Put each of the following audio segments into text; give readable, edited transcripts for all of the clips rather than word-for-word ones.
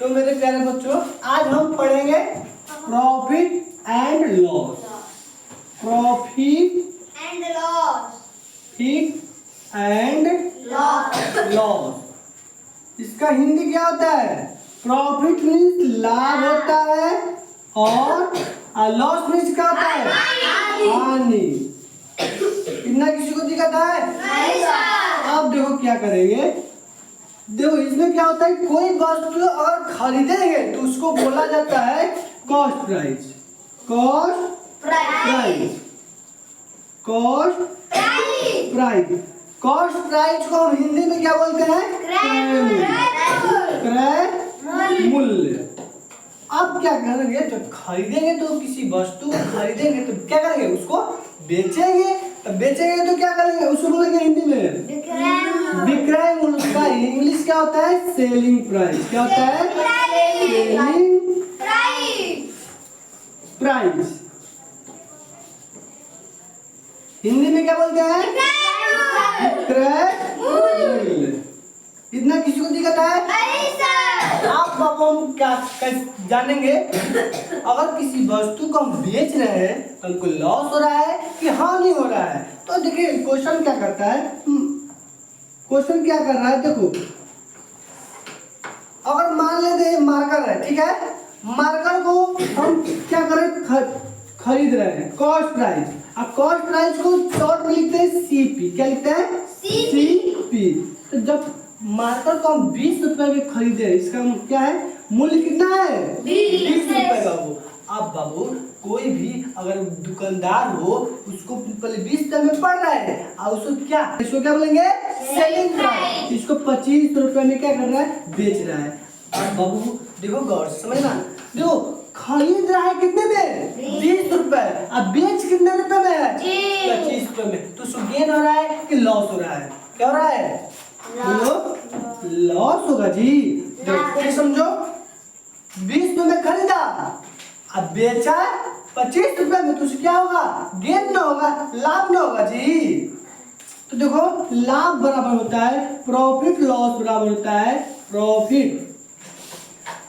तो मेरे प्यारे बच्चों आज हम पढ़ेंगे profit and loss. Profit and loss. And loss. इसका हिंदी क्या होता है? प्रॉफिट मीन्स लाभ होता है और लॉस मीन्स क्या होता है? हानि। इतना किसी को दिक्कत है? नहीं सर। अब देखो क्या करेंगे। देखो इसमें क्या होता है, कोई वस्तु अगर खरीदेंगे तो उसको बोला जाता है cost price. Cost price. Cost price. Cost price को हम हिंदी में क्या बोलते हैं? क्रय मूल्य। अब क्या करेंगे, जब खरीदेंगे तो किसी वस्तु को खरीदेंगे तो क्या करेंगे, उसको बेचेंगे। तो बेचेंगे तो क्या करेंगे, उसको बोलेंगे हिंदी में विक्रय मूल्य। उसका इंग्लिश क्या होता है? Selling price. क्या होता है? Selling price. हिंदी में क्या बोलते हैं? विक्रय मूल्य। इतना किसी को दिक्कत है? आप बाबू हम क्या जानेंगे, अगर किसी वस्तु को हम बेच रहे हैं तो हमको लॉस हो रहा है कि हानि हो रहा है। तो देखिए क्वेश्चन क्या करता है, क्वेश्चन क्या कर रहा है, देखो अगर मान लेते मार्कर है, ठीक है, मार्कर को हम क्या करें, खरीद रहे हैं कॉस्ट प्राइस। अब कॉस्ट प्राइस को शॉर्ट में लिखते हैं सीपी। क्या लिखते हैं? सीपी। तो जब मार्कर को हम 20 रुपए में खरीदे, इसका क्या है, मूल्य कितना है? 20 रुपए बाबू। अब बाबू कोई भी अगर दुकानदार हो, उसको पहले 20 रुपए में पड़ रहा है और उसको क्या बोलेंगे? Selling price. इसको 25 रुपए में क्या कर रहा है? बेच रहा है। अब बाबू देखो गौर से समझना, देखो खरीद रहा है कितने में? 20 रुपए। अब बेच कितने रुपए में है? 25 रुपए में। तो उसको गेन हो रहा है कि लॉस हो रहा है? क्या हो रहा है? लॉस होगा जी। देखो समझो, 20 रुपए में खरीदा, अब बेचा 25 रुपए में, तो क्या होगा? गेन ना होगा, लाभ ना होगा जी। तो देखो लाभ बराबर होता है प्रॉफिट, लॉस बराबर होता है प्रॉफिट।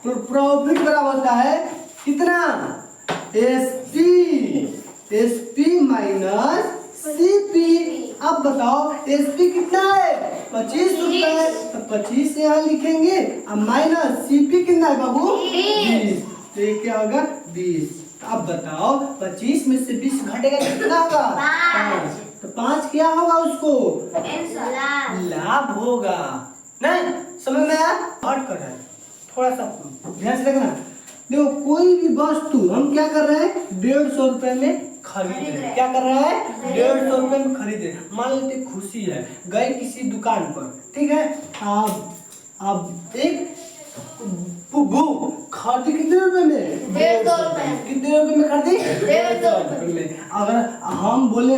प्रॉफिट बराबर होता है कितना? SP minus CP. अब बताओ एसपी कितना है? 25 रुपए। तो 25 यहाँ लिखेंगे, अब माइनस सीपी कितना है बाबू? 20। तो ये क्या होगा? 20। अब बताओ 25 में से 20 घटेगा कितना होगा? 5। तो 5 क्या होगा उसको? लाभ होगा। नहीं समझ में आया? हट कर रहा है, थोड़ा सा ध्यान से रखना। देखो कोई भी वस्तु हम क्या कर रहे हैं? 150 रुपए में खरीद रहे हैं। क्या कर रहे हैं? 150 रुपए में खरीद रहे हैं। मान लेते खुशी है, गए किसी दुकान पर, ठीक है, अब एक बुक खरीदी कितने रुपए में? 150 रुपए। कितने रुपए में खरीदी? 150 रुपए में। अगर हम बोले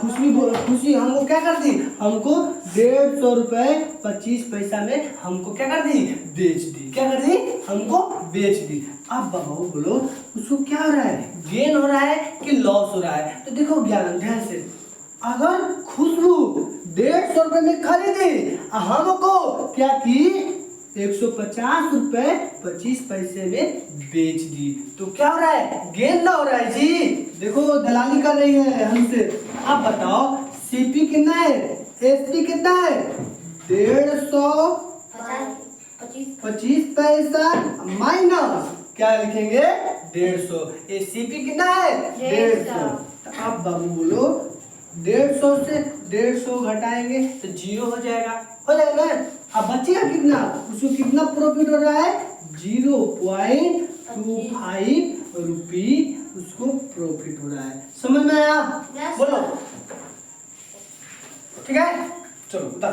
खुशी हमको क्या कर दी? हमको 150 रुपए 25 पैसा में हमको क्या कर दी? बेच दी। क्या कर दी? हमको बेच दी। अब बाबू बोलो उसको क्या हो रहा है? गेन हो रहा है कि लॉस हो रहा है? तो देखो ज्ञान ध्यान से, अगर खुशबू 150 रुपए में खरीदी, हमको क्या की? 150 रुपए 25 पैसे में बेच दी। तो क्या हो रहा है? गेन ना हो रहा है जी। देखो दलाली कर रही है हमसे। अब बताओ सीपी कितना है? एसपी कितना है? 150 पैसा माइनस क्या लिखेंगे? 150। ये सीपी कितना है? 150। अब बाबू बोलो 150 से 150 घटाएंगे तो 0 हो जाएगा। हो जाएगा ना? अब बचेगा कितना? उसको कितना प्रॉफिट हो रहा है? 0.25 रुपी उसको प्रॉफिट हो रहा है। समझ में आया? बोलो ठीक है, चलो बता।